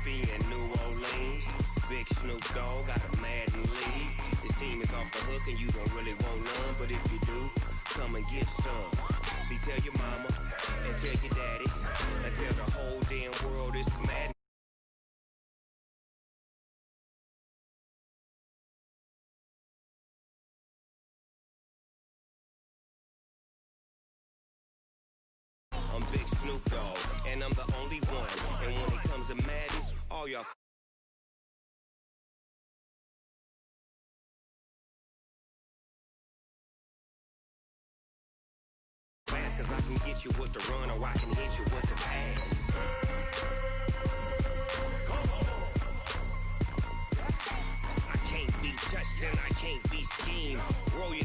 Mississippi and New Orleans. Big Snoop Dogg got a Madden lead. His team is off the hook and you don't really want none, but if you do, come and get some. See, tell your mama and tell your daddy and tell the whole damn world this is Madden. I'm Big Snoop Dogg, and I'm the only one. And when it comes to Madden, all y'all fast, cause I can get you with the run or I can hit you with the pass. I can't be touched and I can't be schemed. Roll you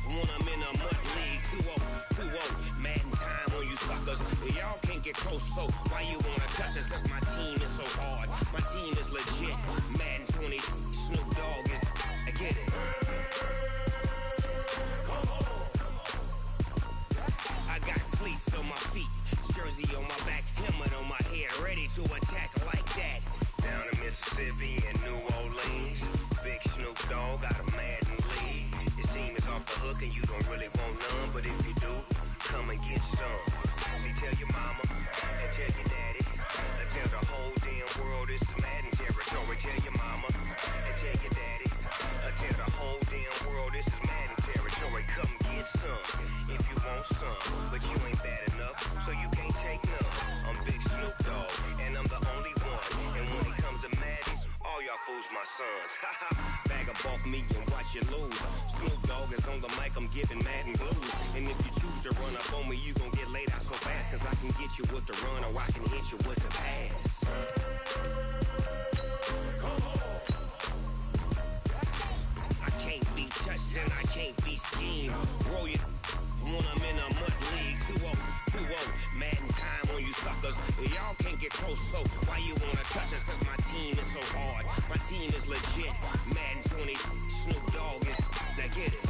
when I'm in a mud league. 2-0, Madden time on you suckers. Y'all can't get close, so why you wanna touch us? Cause my team is so hard. My team is legit. Madden 20, Snoop Dogg is, I get it. I got cleats on my feet, jersey on my back, helmet on my head, ready to attack like that. Down in Mississippi and New Orleans, Big Snoop Dogg got a Madden lead. Your team is off the hook and you don't really want none, but if you do, come and get some. See, tell your mama and tell your daddy and tell the whole damn world this is Madden territory. Tell your mama and tell your daddy and tell the whole damn world this is Madden territory. Come get some if you want some, but you ain't bad enough, so you can't take none. I'm Big Snoop Dogg, and I'm the only one. And when it comes to Madden, all y'all fools my sons. Bag up off me and watch you lose. Snoop Dogg is on the mic, I'm giving Madden blues. And if you choose to run up on me, you gon' get laid out so fast, cause I can get you with the run or I can hit you with the pass. I can't be touched and I can't be schemed. Roll you when I'm in a mud league. 2-0, Madden time on you suckers. Y'all can't get close, so why you wanna touch us? Cause my team is so hard. My team is legit. Madden 20, Snoop Dogg is, now get it.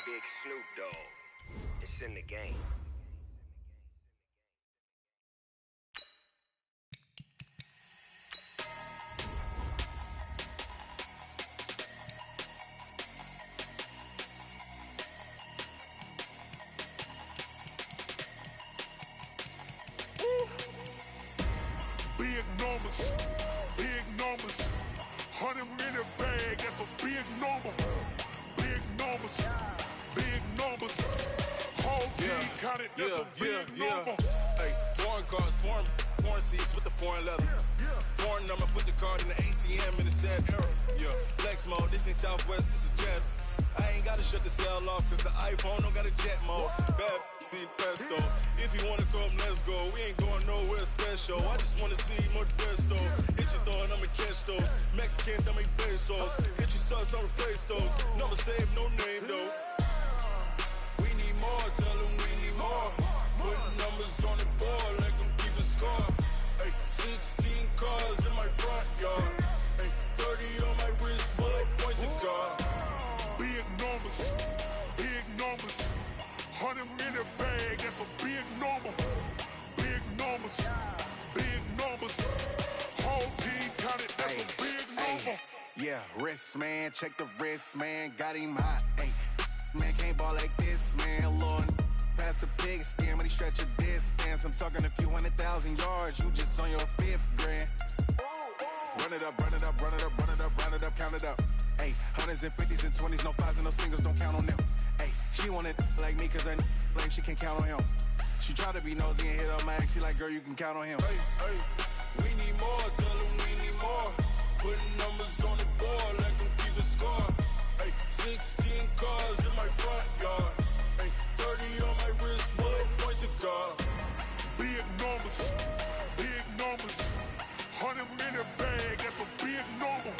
Big Snoop Dogg, it's in the game. Big numbers, 100-minute bag, that's a big number. Big numbers, whole team counted, that's a big number. Hey, foreign cars, foreign seats with the foreign leather. Foreign number, put the card in the ATM in the sad era. Yeah, flex mode, this ain't Southwest, this is Jet. I ain't gotta shut the cell off, cause the iPhone don't got a jet mode. Bad need pesto. If you wanna come, let's go. We ain't going nowhere special. I just wanna see more Desto. Hit your thought, I'ma catch those. Mexican, I make pesos. Hit your sauce, I'll replace those. Number save, no name though. We need more, tell them we need more. Putting numbers on the board, like them keep a score. Hey, 16 cars in my front yard. Hey, 30 on my wrist, bullet point to God. Big numbers, 100-minute bag, that's a big number. Big numbers, whole team counted, that's a big number. Yeah, wrist man, check the wrist man, got him hot. Ay, man can't ball like this, man. Lord, past the pig skin when he stretch a distance. I'm talking a few 100,000 yards, you just on your 5th grand. Run it up, count it up. Ay, hundreds and 50s and 20s, no 5s and no singles, don't count on them. Ay, she want it like me cause her lame, she can't count on him. She try to be nosy and hit up my ex, she like, girl, you can count on him. Hey, we need more, tell them we need more. Putting numbers on the board, like them keep a score. Hey, 16 cars in my front yard. Hey, 30 on my wrist, bullet point to God. Big numbers, 100-minute bag, that's a big number.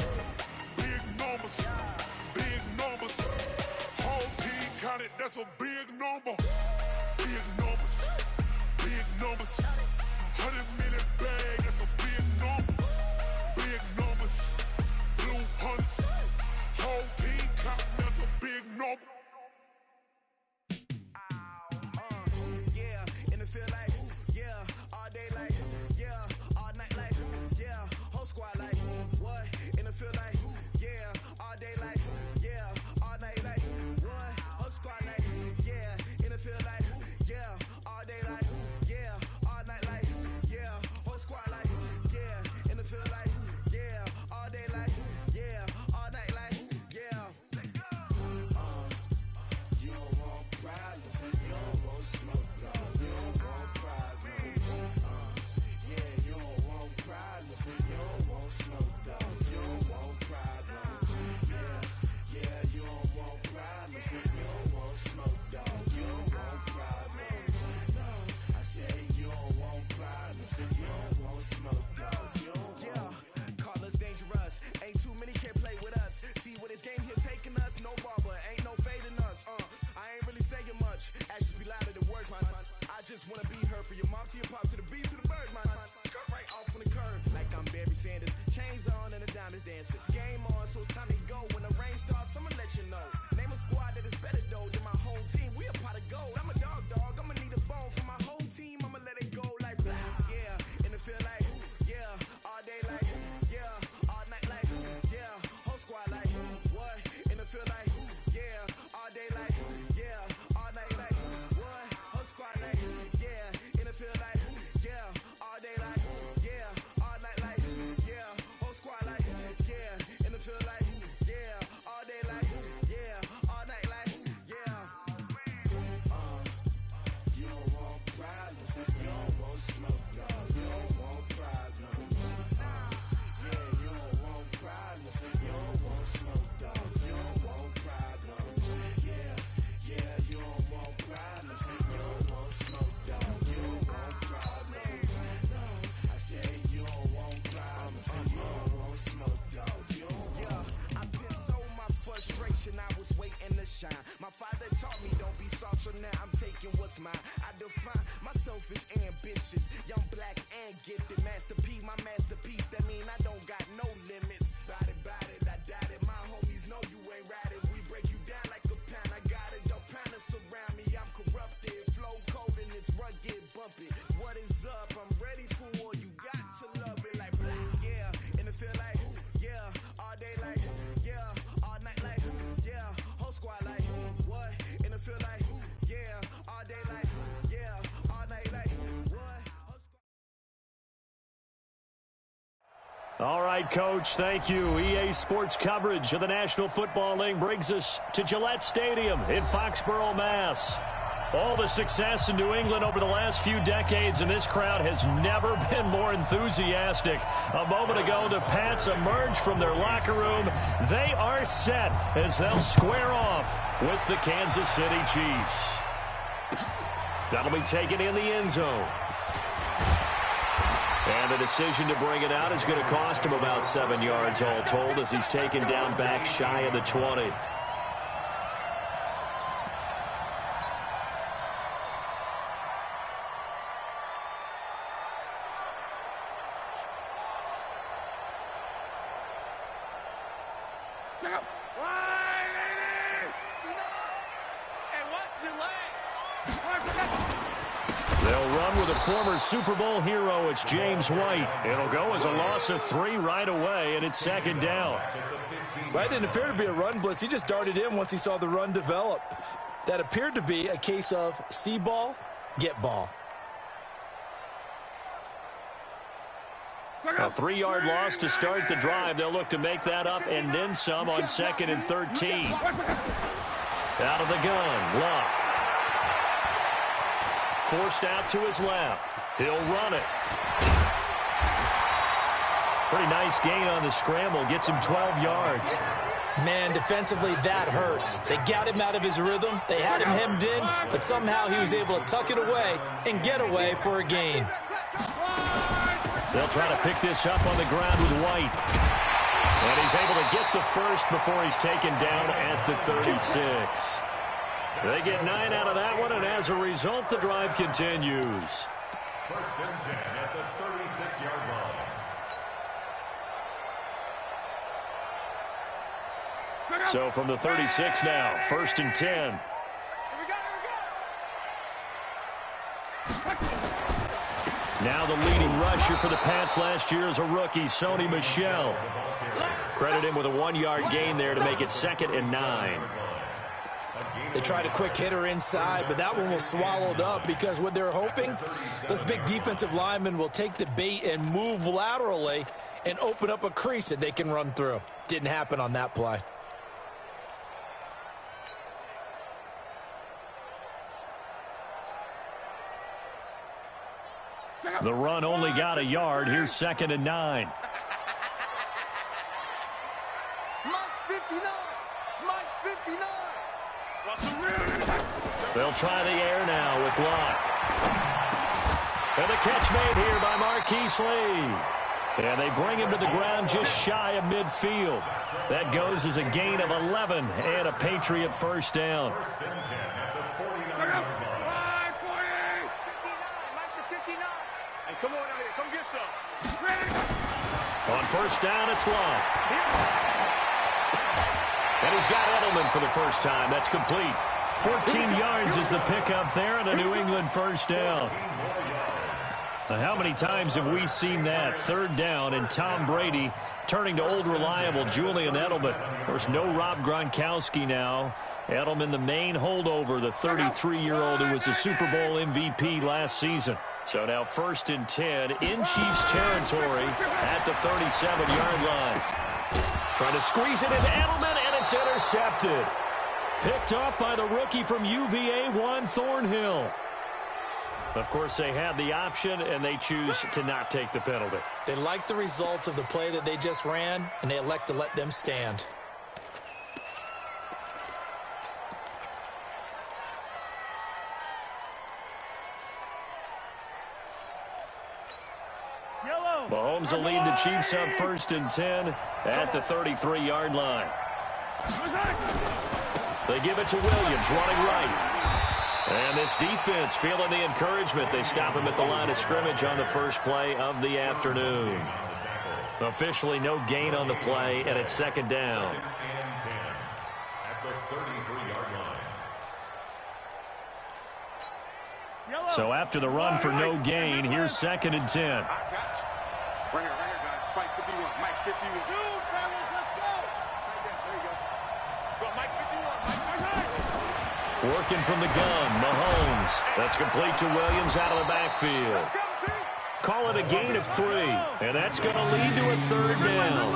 Big numbers, whole team counted, that's a big number. Big numbers, 100-minute bag, that's a big number. Big numbers, blue hunts, whole team counted. it's mine. I define myself as ambitious, young, black, and gifted. Master P, my masterpiece. That mean I don't got no limits. Bout it, I doubt it. My homies know you ain't right it. We break you down like a pound. I got it, don't pound to surround me. I'm corrupted, flow cold and it's rugged, bumpy. What is up? I'm ready for war. You got to love it like yeah, and it feel like yeah, all day like yeah, all night like yeah, whole squad like what? And it feel like yeah, all day like yeah, all night like what? All right, Coach, thank you. EA Sports coverage of the National Football League brings us to Gillette Stadium in Foxborough, Mass. All the success in New England over the last few decades, and this crowd has never been more enthusiastic. A moment ago, the Pats emerged from their locker room. They are set as they'll square off with the Kansas City Chiefs. That'll be taken in the end zone. And the decision to bring it out is going to cost him about 7 yards all told as he's taken down back shy of the 20. They'll run with a former Super Bowl hero. It's James White. It'll go as a loss of 3 right away, and it's second down. That didn't appear to be a run blitz. He just darted in once he saw the run develop. That appeared to be a case of see ball, get ball. A 3-yard loss to start the drive. They'll look to make that up and then some on 2nd and 13. Out of the gun, Luck. Forced out to his left. He'll run it. Pretty nice gain on the scramble. Gets him 12 yards. Man, defensively, that hurts. They got him out of his rhythm. They had him hemmed in, but somehow he was able to tuck it away and get away for a gain. They'll try to pick this up on the ground with White. And he's able to get the first before he's taken down at the 36. They get 9 out of that one, and as a result, the drive continues. First and 10 at the 36-yard line. So from the 36 now, 1st and 10. Now the leading rusher for the Pats last year is a rookie, Sony Michel. Credit him with a 1-yard gain there to make it 2nd and 9. They tried a quick hitter inside, but that one was swallowed up because what they're hoping, those big defensive linemen will take the bait and move laterally and open up a crease that they can run through. Didn't happen on that play. The run only got a yard. Here's 2nd and 9. Mike's 59. Mike's 59. They'll try the air now with Locke. And the catch made here by Marquise Lee. And they bring him to the ground just shy of midfield. That goes as a gain of 11 and a Patriot first down. Come on out here. Come get some. On first down, it's Locke. And he's got Edelman for the first time. That's complete. 14 yards is the pickup there, and a New England first down. Now, how many times have we seen that? 3rd down, and Tom Brady turning to old reliable Julian Edelman. Of course, no Rob Gronkowski now. Edelman, the main holdover, the 33-year-old who was a Super Bowl MVP last season. So now 1st and 10 in Chiefs territory at the 37-yard line. Trying to squeeze it into Edelman, and it's intercepted. Picked off by the rookie from UVA, Juan Thornhill. Of course, they had the option, and they choose to not take the penalty. They like the results of the play that they just ran, and they elect to let them stand. Mahomes will lead the Chiefs up 1st and 10 at the 33-yard line. They give it to Williams, running right. And this defense feeling the encouragement. They stop him at the line of scrimmage on the first play of the afternoon. Officially no gain on the play, and it's second down. At the 33-yard line. So after the run for no gain, here's second and 10. Right here, guys. Mike 51. Mike 51. Dude, fellas, let's go. There you go. Go, Mike 51. Mike. Working from the gun, Mahomes. That's complete to Williams out of the backfield. Let's go, team. Call it a gain of 3, and that's going to lead to a third down.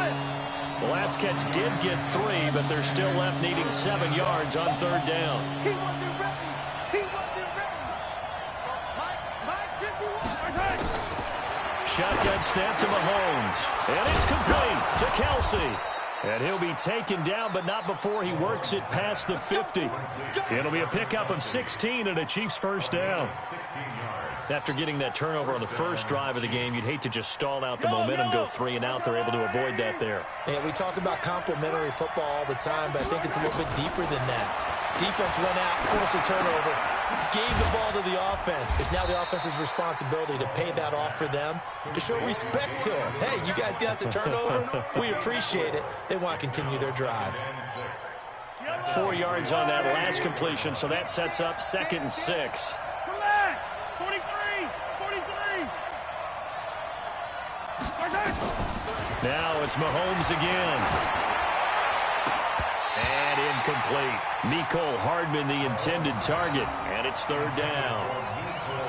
The last catch did get 3, but they're still left needing 7 yards on third down. He wasn't ready. He wasn't ready. Mike 51. Shotgun snap to Mahomes, and it's complete to Kelsey. And he'll be taken down, but not before he works it past the 50. It'll be a pickup of 16 and a Chiefs first down. After getting that turnover on the first drive of the game, you'd hate to just stall out the momentum, go 3 and out. They're able to avoid that there. Yeah, we talk about complementary football all the time, but I think it's a little bit deeper than that. Defense went out, forced a turnover, gave the ball to the offense. It's now the offense's responsibility to pay that off for them, to show respect to them. Hey, you guys got us a turnover? We appreciate it. They want to continue their drive. 4 yards on that last completion, so that sets up second and 6. Come back. 43. 43. Now it's Mahomes again. And incomplete. Mecole Hardman, the intended target, and it's third down.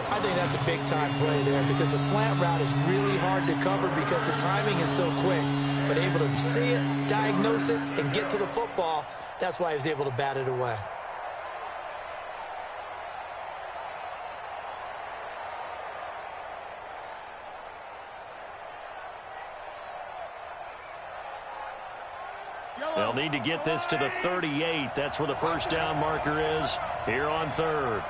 I think that's a big-time play there because the slant route is really hard to cover because the timing is so quick. But able to see it, diagnose it, and get to the football, that's why he was able to bat it away. They'll need to get this to the 38. That's where the first down marker is here on third.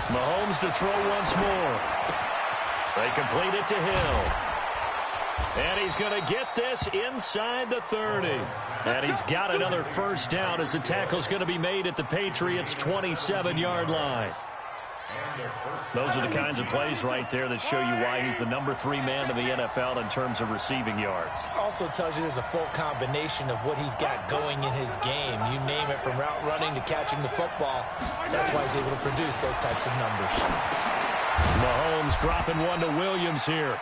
Mahomes to throw once more. They complete it to Hill. And he's going to get this inside the 30. And he's got another first down as the tackle's going to be made at the Patriots' 27-yard line. Those are the kinds of plays right there that show you why he's the number 3 man in the NFL in terms of receiving yards. Also tells you there's a full combination of what he's got going in his game. You name it, from route running to catching the football. That's why he's able to produce those types of numbers. Mahomes dropping one to Williams here.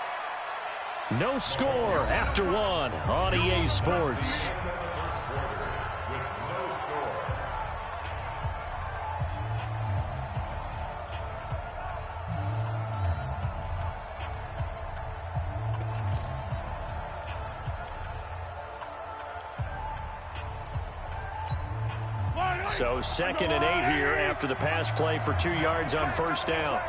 No score after 1 on EA Sports. So second and 8 here after the pass play for 2 yards on first down.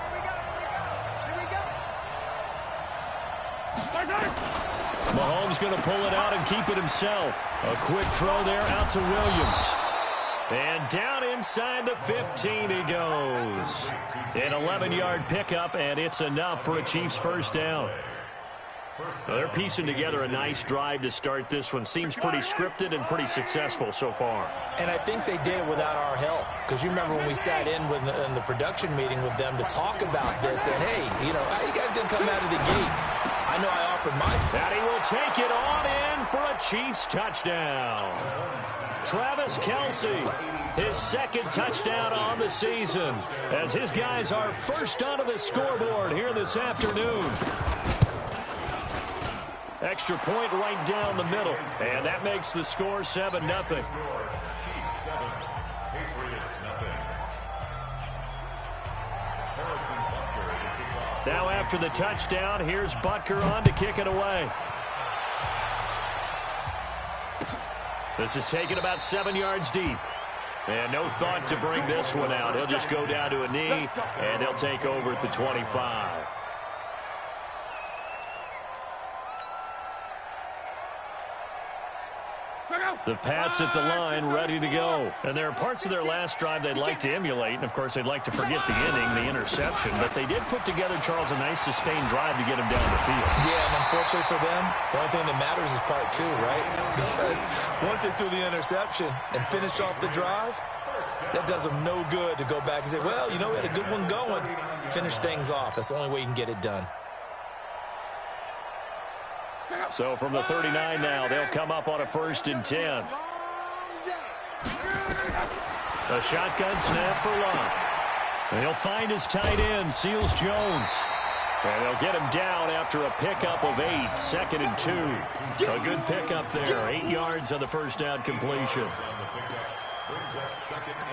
Mahomes going to pull it out and keep it himself. A quick throw there out to Williams. And down inside the 15 he goes. An 11-yard pickup, and it's enough for a Chiefs first down. Well, they're piecing together a nice drive to start this one. Seems pretty scripted and pretty successful so far. And I think they did it without our help. Because you remember when we sat in the production meeting with them to talk about this, and hey, you know, how you guys going to come out of the gate? I know I offered mine. And he will take it on in for a Chiefs touchdown. Travis Kelsey, his second touchdown on the season, as his guys are first onto the scoreboard here this afternoon. Extra point right down the middle, and that makes the score 7-0. Chiefs 7, Patriots nothing. Now after the touchdown, here's Butker on to kick it away. This is taken about 7 yards deep. And no thought to bring this one out. He'll just go down to a knee, and they'll take over at the 25. The Pats at the line, ready to go. And there are parts of their last drive they'd like to emulate. And, of course, they'd like to forget the inning, the interception. But they did put together, Charles, a nice sustained drive to get him down the field. Yeah, and unfortunately for them, the only thing that matters is part 2, right? Because once they threw the interception and finished off the drive, That does them no good to go back and say, well, you know, we had a good one going. Finish things off. That's the only way you can get it done. So from the 39 now, they'll come up on a 1st and 10. A shotgun snap for Locke. And he'll find his tight end, Seals Jones. And they'll get him down after a pickup of 8, 2nd and 2. A good pickup there, 8 yards on the first down completion.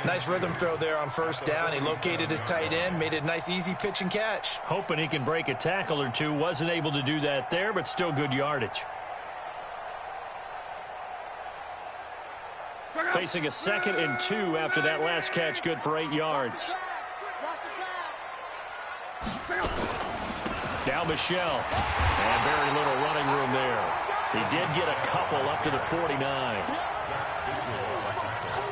Nice rhythm throw there on 1st down. He located his tight end, made it a nice easy pitch and catch. Hoping he can break a tackle or two. Wasn't able to do that there, but still good yardage. Facing a 2nd and 2 after that last catch, good for 8 yards. Now Michelle, and very little running room there. He did get a couple up to the 49.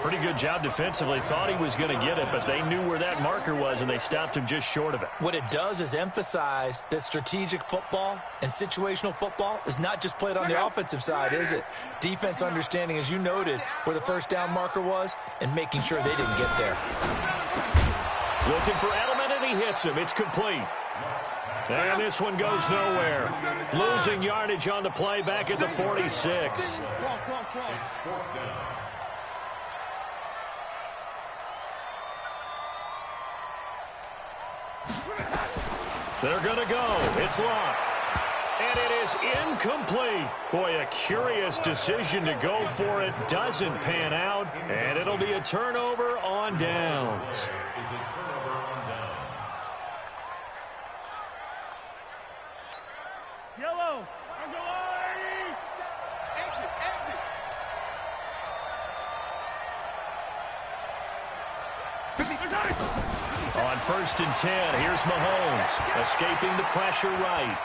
Pretty good job defensively. Thought he was going to get it, but they knew where that marker was, and they stopped him just short of it. What it does is emphasize that strategic football and situational football is not just played on the offensive side, is it? Defense understanding, as you noted, where the 1st down marker was and making sure they didn't get there. Looking for Edelman, and he hits him. It's complete. And this one goes nowhere. Losing yardage on the play back at the 46. They're going to go. It's Locke. And it is incomplete. Boy, a curious decision to go for it. Doesn't pan out. And it'll be a turnover on downs. Yellow. Exit, exit. On 1st and 10, here's Mahomes, escaping the pressure right.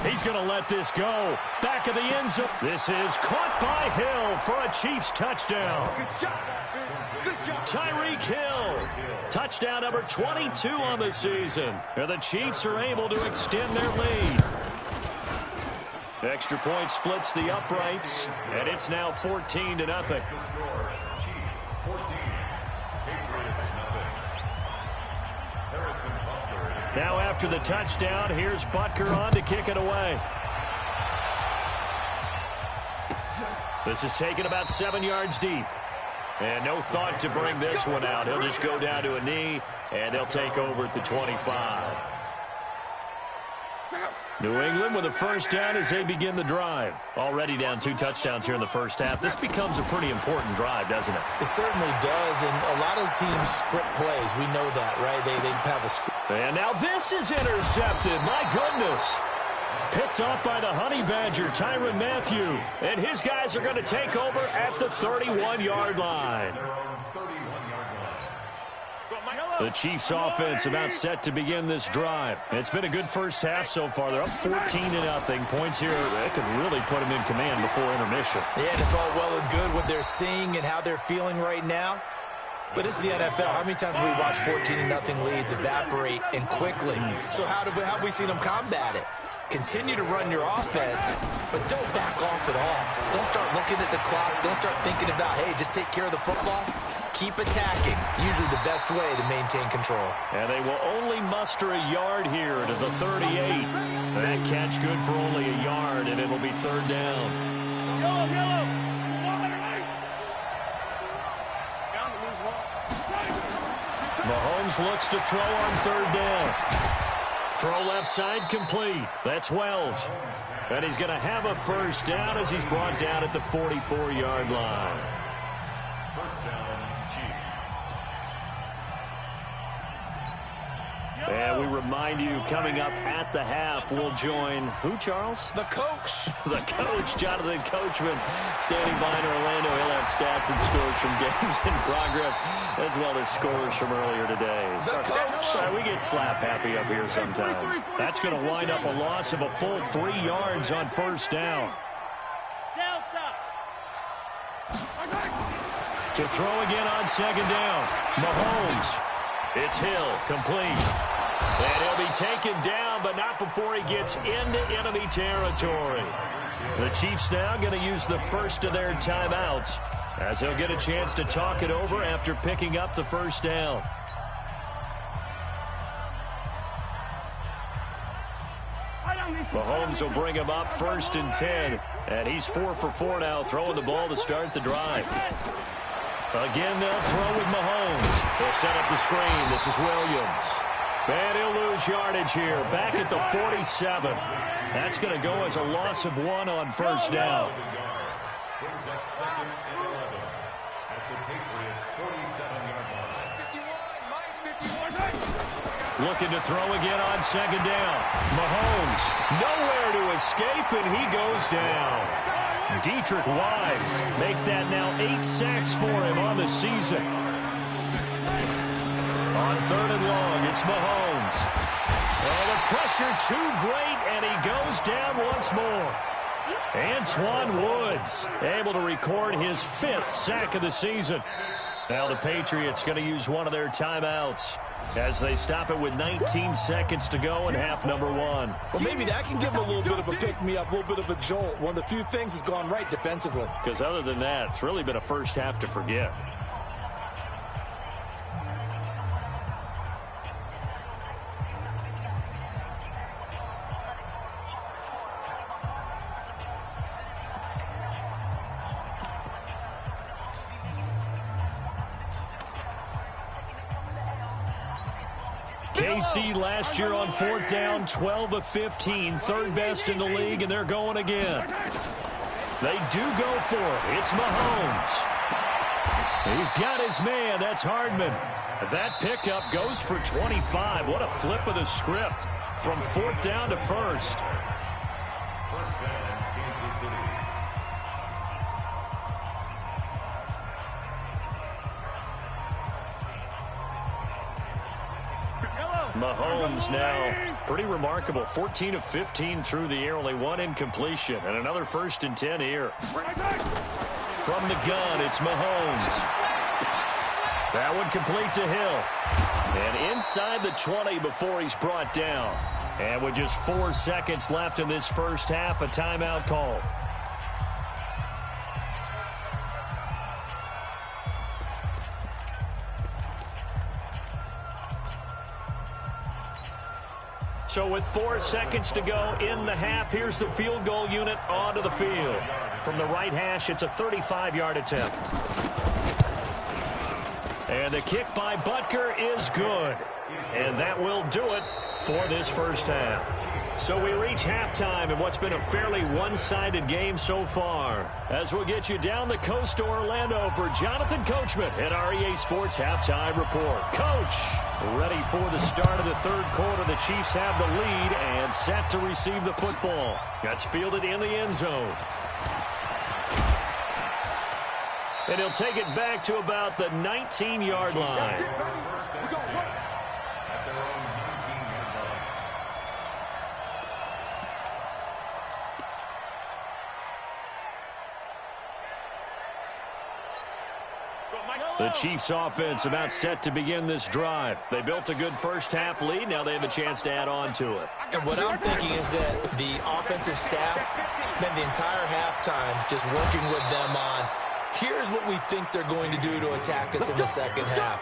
He's going to let this go. Back of the end zone. This is caught by Hill for a Chiefs touchdown. Good job. Good job. Tyreek Hill. Touchdown number 22 on the season. And the Chiefs are able to extend their lead. Extra point splits the uprights, and it's now 14-0. Now after the touchdown, here's Butker on to kick it away. This is taken about 7 yards deep. And no thought to bring this one out. He'll just go down to a knee, and they'll take over at the 25. New England with a 1st down as they begin the drive. Already down 2 touchdowns here in the 1st half. This becomes a pretty important drive, doesn't it? It certainly does, and a lot of teams script plays. We know that, right? They have a script. And now this is intercepted. My goodness. Picked off by the Honey Badger, Tyrann Mathieu. And his guys are going to take over at the 31-yard line. The Chiefs offense about set to begin this drive. It's been a good first half so far. They're up 14-0. Points here that could really put them in command before intermission. Yeah, and it's all well and good what they're seeing and how they're feeling right now. But it's the NFL. How many times have we watched 14-0 leads evaporate and quickly? So how have we seen them combat it? Continue to run your offense, but don't back off at all. Don't start looking at the clock. Don't start thinking about, hey, just take care of the football. Keep attacking. Usually the best way to maintain control. And they will only muster a yard here to the 38. That catch good for only a yard, and it'll be 3rd down. Yellow. Mahomes looks to throw on 3rd down. Throw left side complete. That's Wells. And he's going to have a 1st down as he's brought down at the 44-yard line. 1st down, Chiefs. And we remind you, coming up at the half, we'll join who, Charles? The coach. The coach, Jonathan Coachman, standing by in Orlando. He'll have stats and scores from games in progress, as well as scores from earlier today. The coach. We get slap happy up here sometimes. That's going to wind up a loss of a full 3 yards on 1st down. To throw again on 2nd down. Mahomes. It's Hill, complete. And he'll be taken down, but not before he gets into enemy territory. The Chiefs now going to use the first of their timeouts as he'll get a chance to talk it over after picking up the first down. Mahomes will bring him up 1st and 10. And he's 4 for 4 now, throwing the ball to start the drive. Again, they'll throw with Mahomes. They'll set up the screen. This is Williams. And he'll lose yardage here, back at the 47. That's going to go as a loss of 1 on first down. Brings up 2nd and 11 at the Patriots' 47-yard line. Looking to throw again on 2nd down. Mahomes, nowhere to escape, and he goes down. Dietrich Wise make that now 8 sacks for him on the season. On 3rd and long, it's Mahomes. Oh, the pressure too great, and he goes down once more. Antoine Woods able to record his 5th sack of the season. Now the Patriots going to use one of their timeouts as they stop it with 19 seconds to go in half number 1. Well, maybe that can give them a little bit of a pick-me-up, a little bit of a jolt. One of the few things that's gone right defensively. Because other than that, it's really been a first half to forget. KC last year on 4th down, 12 of 15, 3rd best in the league, and they're going again. They do go for it. It's Mahomes. He's got his man. That's Hardman. That pickup goes for 25. What a flip of the script from 4th down to 1st. First down, Kansas City. Mahomes now pretty remarkable. 14 of 15 through the air, only 1 incompletion, and another 1st and 10 here. From the gun, it's Mahomes. That one complete to Hill. And inside the 20 before he's brought down. And with just 4 seconds left in this first half, a timeout call. So with 4 seconds to go in the half, here's the field goal unit onto the field. From the right hash, it's a 35-yard attempt. And the kick by Butker is good. And that will do it for this first half. So we reach halftime in what's been a fairly one-sided game so far. As we'll get you down the coast to Orlando for Jonathan Coachman at our EA Sports Halftime Report. Coach, ready for the start of the 3rd quarter. The Chiefs have the lead and set to receive the football. That's fielded in the end zone. And he'll take it back to about the 19-yard line. The Chiefs offense about set to begin this drive. They built a good first half lead. Now they have a chance to add on to it. And what I'm thinking is that the offensive staff spent the entire halftime just working with them on, here's what we think they're going to do to attack us in the second half.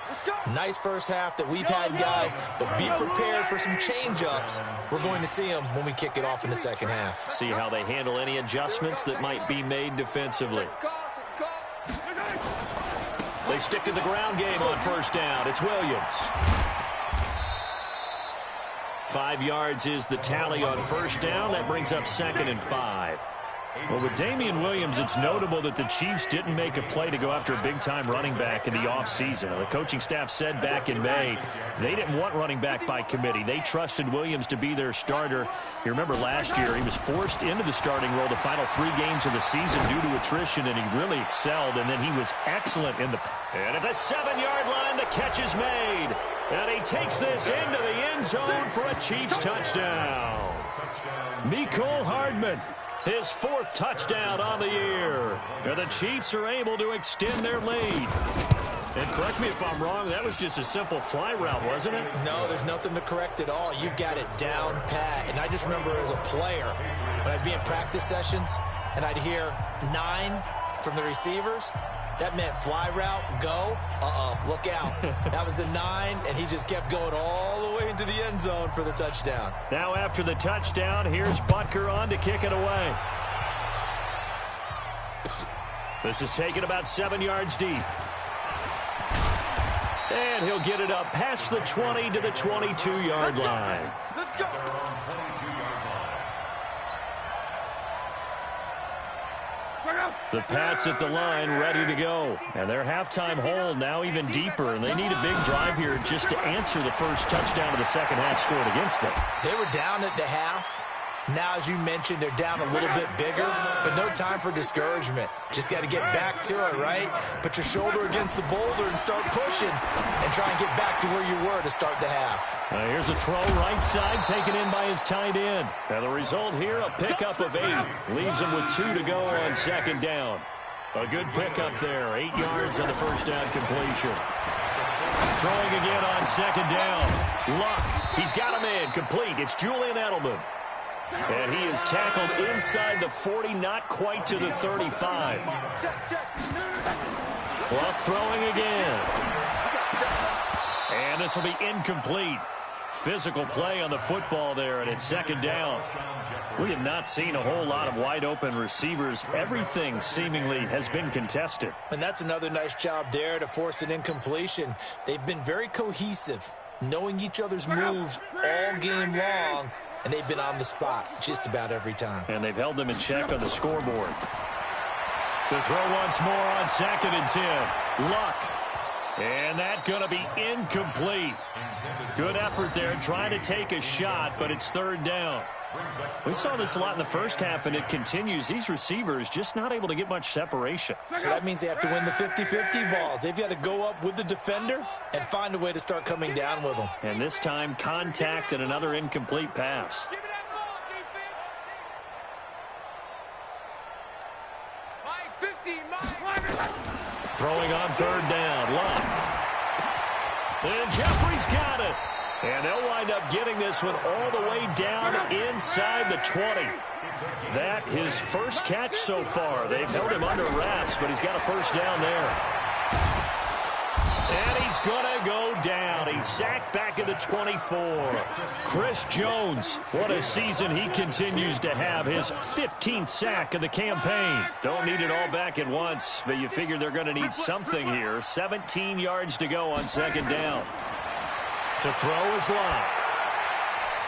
Nice first half that we've had, guys, but be prepared for some change-ups. We're going to see them when we kick it off in the second half. See how they handle any adjustments that might be made defensively. They stick to the ground game on first down. It's Williams. 5 yards is the tally on first down. That brings up 2nd and 5. Well, with Damian Williams, it's notable that the Chiefs didn't make a play to go after a big-time running back in the offseason. The coaching staff said back in May they didn't want running back by committee. They trusted Williams to be their starter. You remember last year he was forced into the starting role the final 3 games of the season due to attrition, and he really excelled, and then he was excellent in the... And at the 7-yard line, the catch is made. And he takes this into the end zone for a Chiefs touchdown. Mecole Hardman. His 4th touchdown on the year. And the Chiefs are able to extend their lead. And correct me if I'm wrong, that was just a simple fly route, wasn't it? No, there's nothing to correct at all. You've got it down pat. And I just remember as a player, when I'd be in practice sessions and I'd hear 9 from the receivers, That meant fly route, go, look out. That was the 9, and he just kept going all the way into the end zone for the touchdown. Now after the touchdown, here's Butker on to kick it away. This is taken about 7 yards deep. And he'll get it up past the 20 to the 22-yard line. Let's go. The Pats at the line ready to go. And their halftime hole now even deeper. And they need a big drive here just to answer the first touchdown of the second half scored against them. They were down at the half. Now, as you mentioned, they're down a little bit bigger, but no time for discouragement. Just got to get back to it, right? Put your shoulder against the boulder and start pushing and try and get back to where you were to start the half. Here's a throw right side taken in by his tight end. And the result here, a pickup of 8. Leaves him with 2 to go on second down. A good pickup there. 8 yards on the first down completion. Throwing again on second down. Luck. He's got him in. Complete. It's Julian Edelman. And he is tackled inside the 40, not quite to the 35. Luck throwing again. And this will be incomplete. Physical play on the football there, and it's second down. We have not seen a whole lot of wide-open receivers. Everything seemingly has been contested. And that's another nice job there to force an incompletion. They've been very cohesive, knowing each other's moves all game long. And they've been on the spot just about every time. And they've held them in check on the scoreboard. To throw once more on second and 10. Luck. And that's going to be incomplete. Good effort there trying to take a shot, but it's third down. We saw this a lot in the first half, and it continues. These receivers just not able to get much separation. So that means they have to win the 50-50 balls. They've got to go up with the defender and find a way to start coming down with them. And this time, contact and another incomplete pass. Throwing on third down. Luck. And Jeffrey's got it. And they'll wind up getting this one all the way down inside the 20. That his first catch so far. They've held him under wraps, but he's got a first down there. And he's going to go down. He's sacked back at the 24. Chris Jones, what a season he continues to have. His 15th sack of the campaign. Don't need it all back at once, but you figure they're going to need something here. 17 yards to go on second down. To throw is Lott.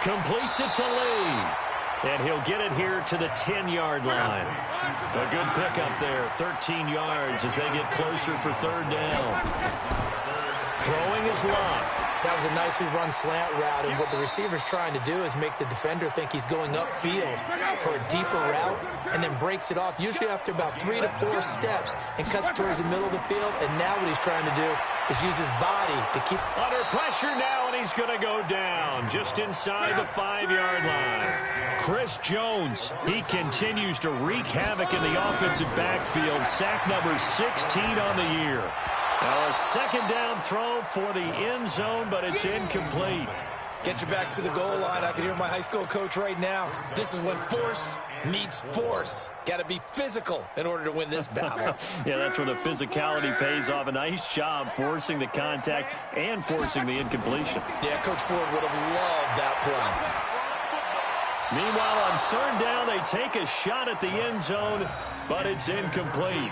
Completes it to Lee. And he'll get it here to the 10-yard line. A good pickup there, 13 yards as they get closer for third down. Throwing is Lott. That was a nicely run slant route, and what the receiver's trying to do is make the defender think he's going upfield for a deeper route and then breaks it off, usually after about 3 to 4 steps, and cuts towards the middle of the field. And now what he's trying to do is use his body to keep... Under pressure now, and he's going to go down just inside the 5-yard line. Chris Jones, he continues to wreak havoc in the offensive backfield. Sack number 16 on the year. Now a second down throw for the end zone, but it's incomplete. Get your backs to the goal line. I can hear my high school coach right now. This is when force meets force. Got to be physical in order to win this battle. Yeah, that's where the physicality pays off. A nice job forcing the contact and forcing the incompletion. Yeah, Coach Ford would have loved that play. Meanwhile, on third down, they take a shot at the end zone, but it's incomplete.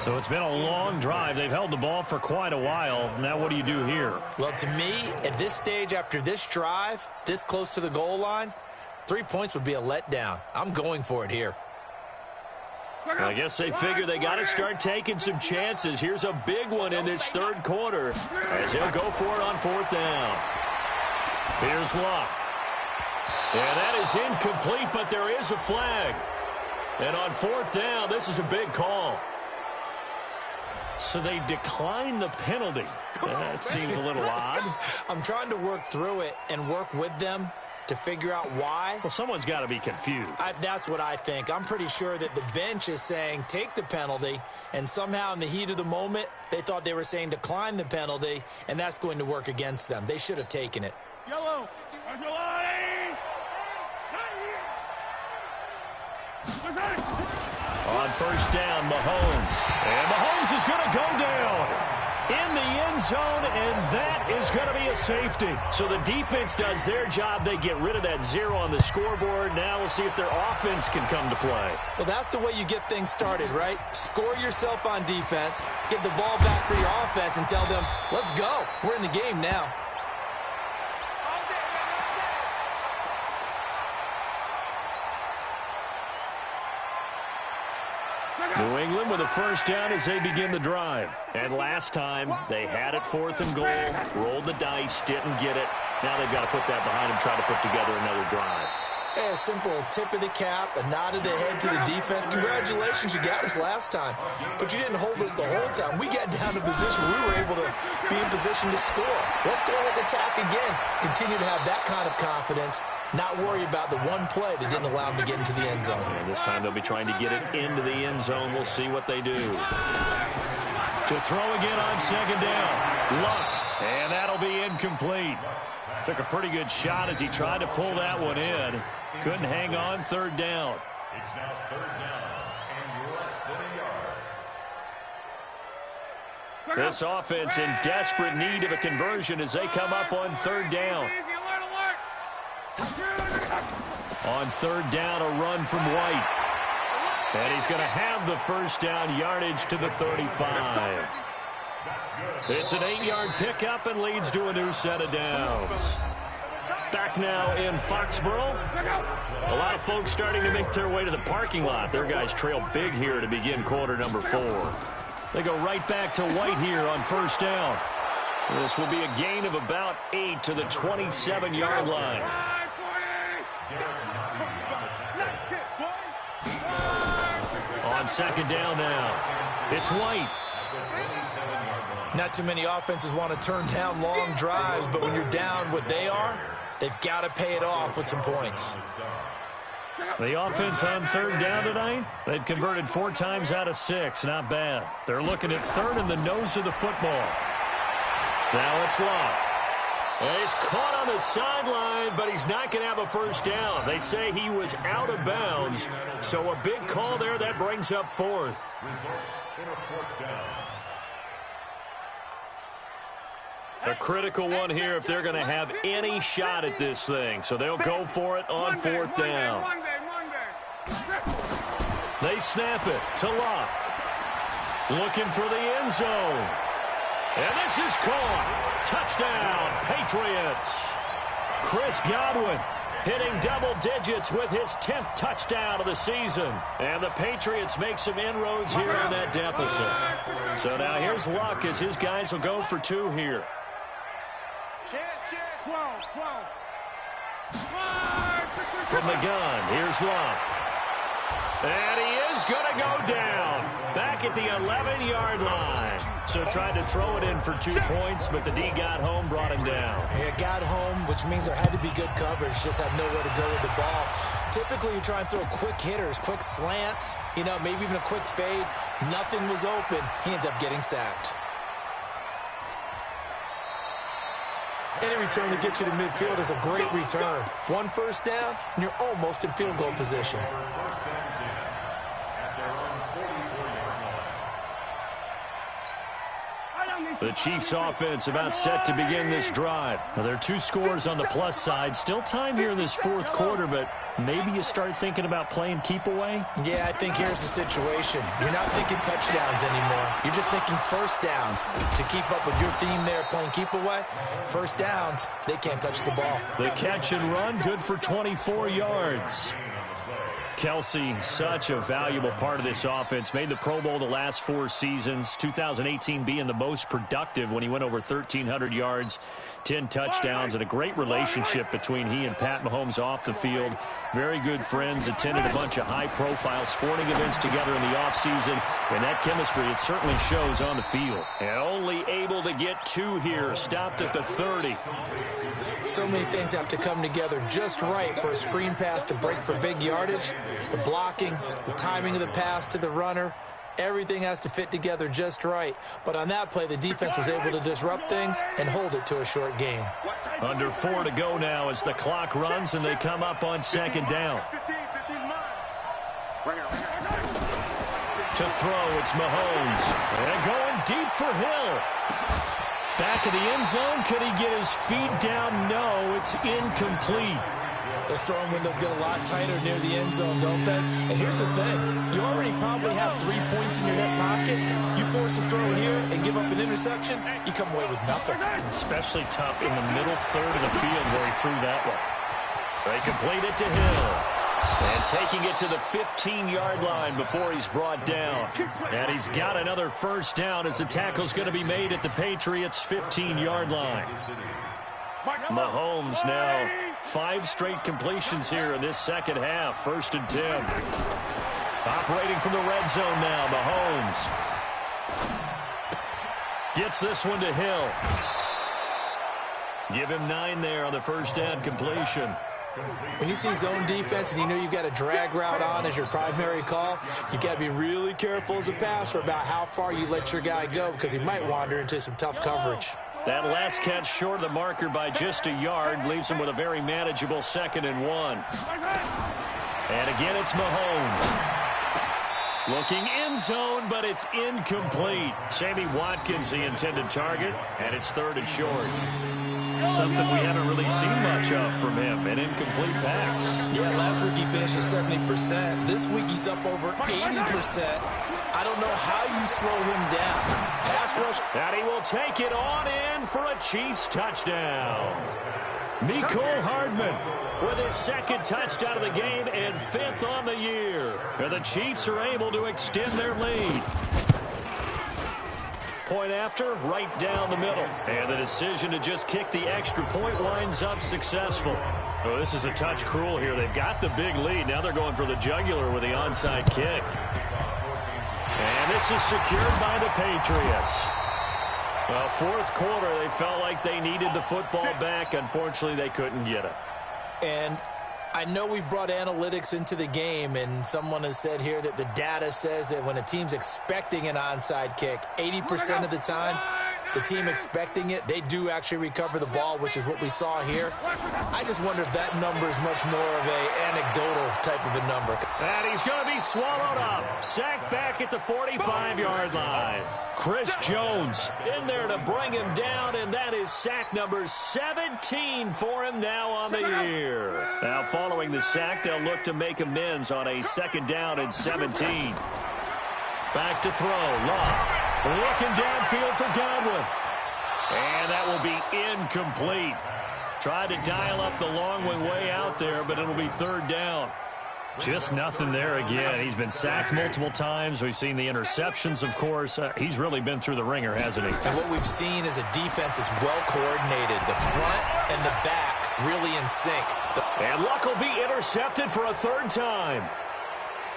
So it's been a long drive. They've held the ball for quite a while. Now what do you do here? Well, to me, at this stage, after this drive, this close to the goal line, 3 points would be a letdown. I'm going for it here. I guess they figure they got to start taking some chances. Here's a big one in this third quarter as he'll go for it on fourth down. Here's Luck. And that is incomplete, but there is a flag. And on fourth down, this is a big call. So they decline the penalty. That seems a little odd. I'm trying to work through it and work with them to figure out why. Well, someone's got to be confused. That's what I think. I'm pretty sure that the bench is saying take the penalty, and somehow in the heat of the moment, they thought they were saying decline the penalty, and that's going to work against them. They should have taken it. Yellow. On first down, Mahomes. And Mahomes is going to go down in the end zone, and that is going to be a safety. So the defense does their job. They get rid of that 0 on the scoreboard. Now we'll see if their offense can come to play. Well, that's the way you get things started, right? Score yourself on defense, get the ball back for your offense, and tell them, let's go. We're in the game now. New England with a first down as they begin the drive. And last time, they had it 4th and goal, rolled the dice, didn't get it. Now they've got to put that behind them, try to put together another drive. A simple tip of the cap, a nod of the head to the defense. Congratulations, you got us last time. But you didn't hold us the whole time. We got down to position. We were able to be in position to score. Let's go ahead and attack again. Continue to have that kind of confidence. Not worry about the one play that didn't allow them to get into the end zone. And this time they'll be trying to get it into the end zone. We'll see what they do. To throw again on second down. Luck. And that'll be incomplete. Took a pretty good shot as he tried to pull that one in. Couldn't hang on, third down. It's now third down and less than a yard. This offense in desperate need of a conversion as they come up on third down. On third down, a run from White. And he's going to have the first down, yardage to the 35. It's an 8-yard pickup and leads to a new set of downs. Back now in Foxborough. A lot of folks starting to make their way to the parking lot. Their guys trail big here to begin quarter number 4. They go right back to White here on first down. This will be a gain of about 8 to the 27-yard line. On second down now, it's White. Not too many offenses want to turn down long drives, but when you're down what they are, they've got to pay it off with some points. The offense on third down tonight, they've converted 4 times out of 6. Not bad. They're looking at third in the nose of the football. Now it's Locke. And he's caught on the sideline, but he's not going to have a first down. They say he was out of bounds, so a big call there. That brings up 4th. A critical one here if they're going to have any shot at this thing. So they'll go for it on 4th down. They snap it to Locke. Looking for the end zone. And this is caught. Touchdown, Patriots. Chris Godwin hitting double digits with his 10th touchdown of the season. And the Patriots make some inroads here on that deficit. So now here's Luck as his guys will go for 2 here. From the gun, here's Luck. And he is going to go down back at the 11-yard line. So tried to throw it in for 2 points, but the D got home, brought him down. Yeah, got home, which means there had to be good coverage. Just had nowhere to go with the ball. Typically, you try and throw quick hitters, quick slants, maybe even a quick fade. Nothing was open. He ends up getting sacked. Any return that gets you to midfield is a great return. 1 first down, and you're almost in field goal position. The Chiefs offense about set to begin this drive. Now, there are 2 scores on the plus side. Still time here in this 4th quarter, but maybe you start thinking about playing keep away? Yeah, I think here's the situation. You're not thinking touchdowns anymore. You're just thinking first downs. To keep up with your theme there, playing keep away, first downs, they can't touch the ball. The catch and run, good for 24 yards. Kelsey, such a valuable part of this offense. Made the Pro Bowl the last 4 seasons. 2018 being the most productive when he went over 1,300 yards, 10 touchdowns, and a great relationship between he and Pat Mahomes off the field. Very good friends. Attended a bunch of high-profile sporting events together in the offseason. And that chemistry, it certainly shows on the field. And only able to get 2 here. Stopped at the 30. So many things have to come together just right for a screen pass to break for big yardage. The blocking, the timing of the pass to the runner, everything has to fit together just right. But on that play, the defense was able to disrupt things and hold it to a short gain. Under 4 to go now as the clock runs and they come up on second down. To throw, it's Mahomes. And going deep for Hill. Back of the end zone. Could he get his feet down? No, it's incomplete. Those throwing windows get a lot tighter near the end zone, don't they? And here's the thing. You already probably have 3 points in your hip pocket. You force a throw here and give up an interception, you come away with nothing. Especially tough in the middle third of the field where he threw that one. They complete it to Hill. And taking it to the 15-yard line before he's brought down. And he's got another first down as the tackle's going to be made at the Patriots' 15-yard line. Mahomes now 5 straight completions here in this second half. 1st and 10. Operating from the red zone now, Mahomes. Gets this one to Hill. Give him 9 there on the first down completion. When you see zone defense and you know you've got a drag route on as your primary call, you got to be really careful as a passer about how far you let your guy go because he might wander into some tough coverage. That last catch short of the marker by just a yard leaves him with a very manageable 2nd and 1. And again, it's Mahomes. Looking end zone, but it's incomplete. Sammy Watkins, the intended target, and it's 3rd and short. Something we haven't really seen much of from him, an incomplete pass. Yeah, last week he finished at 70%. This week he's up over 80%. I don't know how you slow him down. Pass rush. And he will take it on in for a Chiefs touchdown. Mecole Hardman with his 2nd touchdown of the game and 5th on the year. And the Chiefs are able to extend their lead. Point after, right down the middle. And the decision to just kick the extra point winds up successful. Oh, this is a touch cruel here. They've got the big lead. Now they're going for the jugular with the onside kick. And this is secured by the Patriots. Well, 4th quarter, they felt like they needed the football back. Unfortunately, they couldn't get it. And I know we brought analytics into the game, and someone has said here that the data says that when a team's expecting an onside kick, 80% of the time, the team expecting it, they do actually recover the ball, which is what we saw here. I just wonder if that number is much more of an anecdotal type of a number. And he's going to be swallowed up. Sacked back at the 45-yard line. Chris Jones in there to bring him down, and that is sack number 17 for him now on the year. Now, following the sack, they'll look to make amends on a 2nd down and 17. Back to throw. Love. Looking downfield for Godwin. And that will be incomplete. Tried to dial up the long one way out there, but it'll be 3rd down. Just nothing there again. He's been sacked multiple times. We've seen the interceptions, of course. He's really been through the ringer, hasn't he? And what we've seen is a defense is well coordinated. The front and the back really in sync. And Luck will be intercepted for a 3rd time.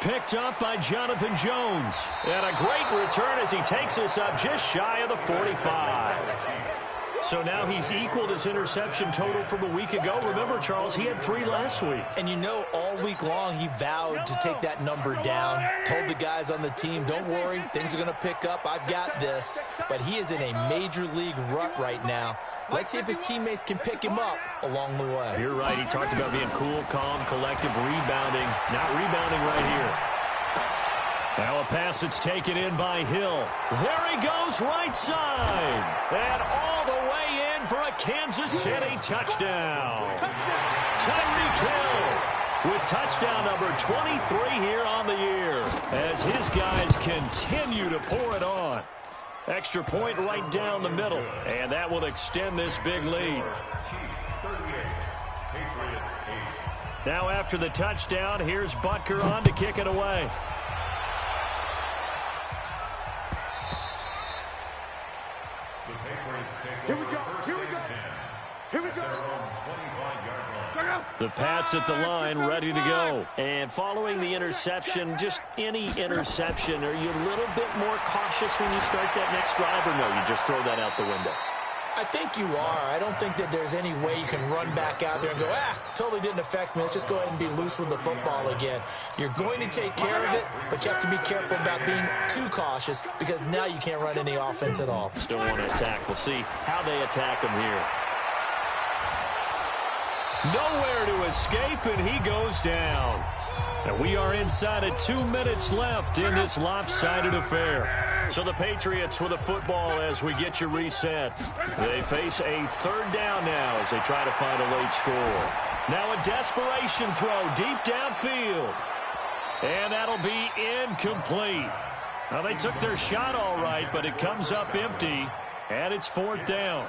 Picked up by Jonathan Jones. And a great return as he takes us up just shy of the 45. So now he's equaled his interception total from a week ago. Remember, Charles, he had 3 last week. And you know, all week long he vowed to take that number down. Told the guys on the team, don't worry, things are going to pick up. I've got this. But he is in a major league rut right now. Let's see if his teammates can pick him up along the way. You're right. He talked about being cool, calm, collective, rebounding. Not rebounding right here. Now a pass that's taken in by Hill. There he goes right side. And all the way in for a Kansas City touchdown. Tyreek Hill with touchdown number 23 here on the year as his guys continue to pour it on. Extra point right down the middle, and that will extend this big lead. Now after the touchdown, here's Butker on to kick it away. Here we go. Here we go. Here we go. The Pats at the line, ready to go. And following the interception, just any interception, are you a little bit more cautious when you start that next drive, or no, you just throw that out the window? I think you are. I don't think that there's any way you can run back out there and go, totally didn't affect me. Let's just go ahead and be loose with the football again. You're going to take care of it, but you have to be careful about being too cautious because now you can't run any offense at all. Still want to attack. We'll see how they attack him here. Nowhere to escape, and he goes down. And we are inside of 2 minutes left in this lopsided affair. So the Patriots with the football as we get you reset. They face a third down now as they try to find a late score. Now a desperation throw deep downfield. And that'll be incomplete. Now they took their shot all right, but it comes up empty, and it's fourth down.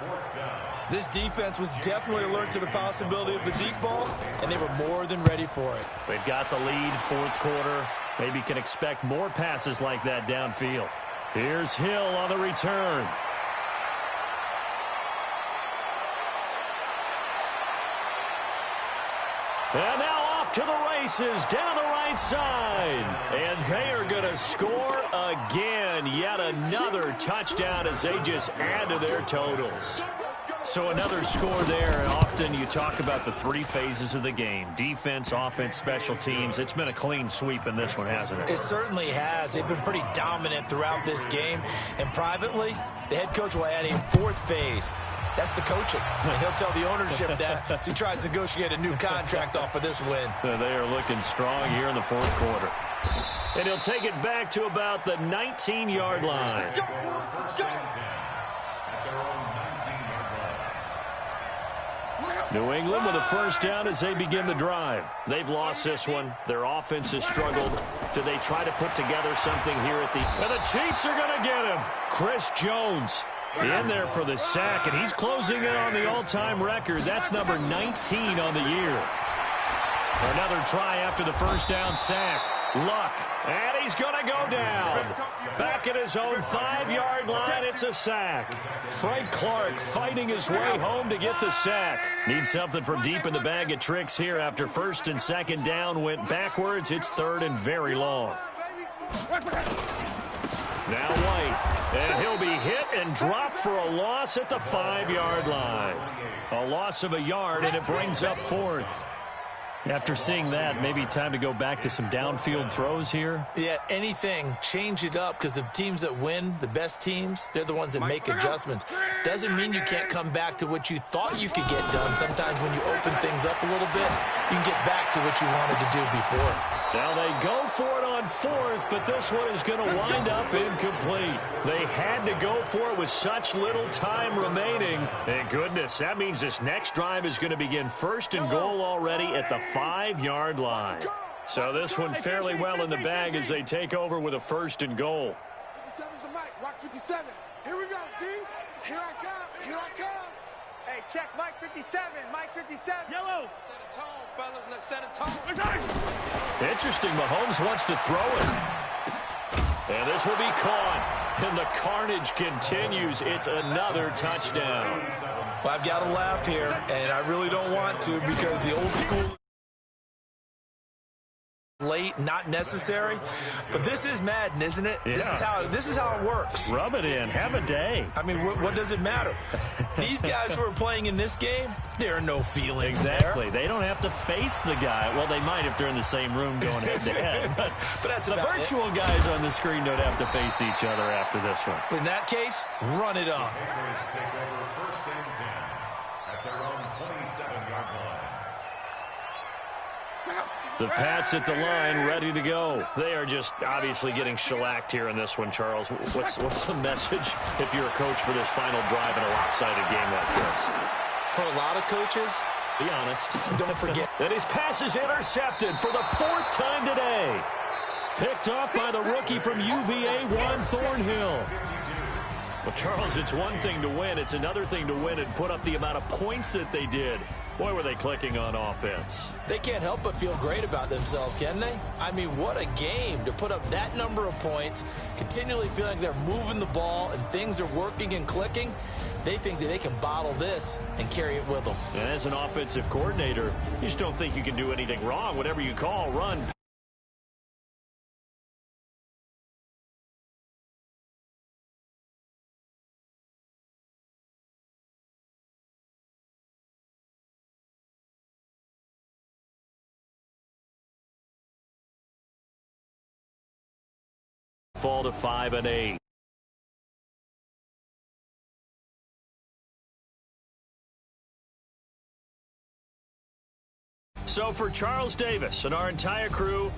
This defense was definitely alert to the possibility of the deep ball, and they were more than ready for it. They've got the lead, fourth quarter. Maybe can expect more passes like that downfield. Here's Hill on the return. And now off to the races down the right side. And they are going to score again. Yet another touchdown as they just add to their totals. So another score there, and often you talk about the three phases of the game. Defense, offense, special teams. It's been a clean sweep in this one, hasn't it? It certainly has. They've been pretty dominant throughout this game. And privately, the head coach will add a fourth phase. That's the coaching. And he'll tell the ownership that as he tries to negotiate a new contract off of this win. They are looking strong here in the fourth quarter. And he'll take it back to about the 19-yard line. New England with a first down as they begin the drive. They've lost this one. Their offense has struggled. Do they try to put together something here at the... And the Chiefs are going to get him. Chris Jones in there for the sack, and he's closing in on the all-time record. That's number 19 on the year. Another try after the first down sack. Luck, and he's going to go down. Back at his own 5-yard line, it's a sack. Frank Clark fighting his way home to get the sack. Needs something from deep in the bag of tricks here after first and second down went backwards. It's third and very long. Now White, and he'll be hit and dropped for a loss at the 5-yard line. A loss of a yard, and it brings up fourth. After seeing that, maybe time to go back to some downfield throws here? Yeah, anything. Change it up because the teams that win, the best teams, they're the ones that make adjustments. Doesn't mean you can't come back to what you thought you could get done. Sometimes when you open things up a little bit, you can get back to what you wanted to do before. Now they go for it on fourth, but this one is going to wind up incomplete. They had to go for it with such little time remaining. And goodness, that means this next drive is going to begin first and goal already at the 5-yard line. So this one fairly well in the bag as they take over with a first and goal. 57's the mic. Rock 57. Here we go, D. Here I come. Here I come. Hey, check Mike 57. Mike 57. Yellow. Set a tone, fellas. Let's set a tone. Interesting. Mahomes wants to throw it. And this will be caught. And the carnage continues. It's another touchdown. Well, I've got to laugh here, and I really don't want to because the old school late, not necessary. But this is Madden, isn't it? Yeah. This is how it works. Rub it in. Have a day. I mean, what does it matter? These guys who are playing in this game, there are no feelings Exactly. there. They don't have to face the guy. Well, they might if they're in the same room going head-to-head. But that's the about virtual guys on the screen don't have to face each other after this one. In that case, run it up. Patriots take over first and 10 at their own 27-yard line. The Pats at the line, ready to go. They are just obviously getting shellacked here in this one, Charles. What's the message if you're a coach for this final drive in a lopsided game like this? For a lot of coaches, be honest. Don't forget that his pass is intercepted for the fourth time today. Picked off by the rookie from UVA, Juan Thornhill. Well, Charles, it's one thing to win. It's another thing to win and put up the amount of points that they did. Boy, were they clicking on offense. They can't help but feel great about themselves, can they? I mean, what a game to put up that number of points, continually feeling like they're moving the ball and things are working and clicking. They think that they can bottle this and carry it with them. And as an offensive coordinator, you just don't think you can do anything wrong. Whatever you call, run, fall to 5-8. So for Charles Davis and our entire crew,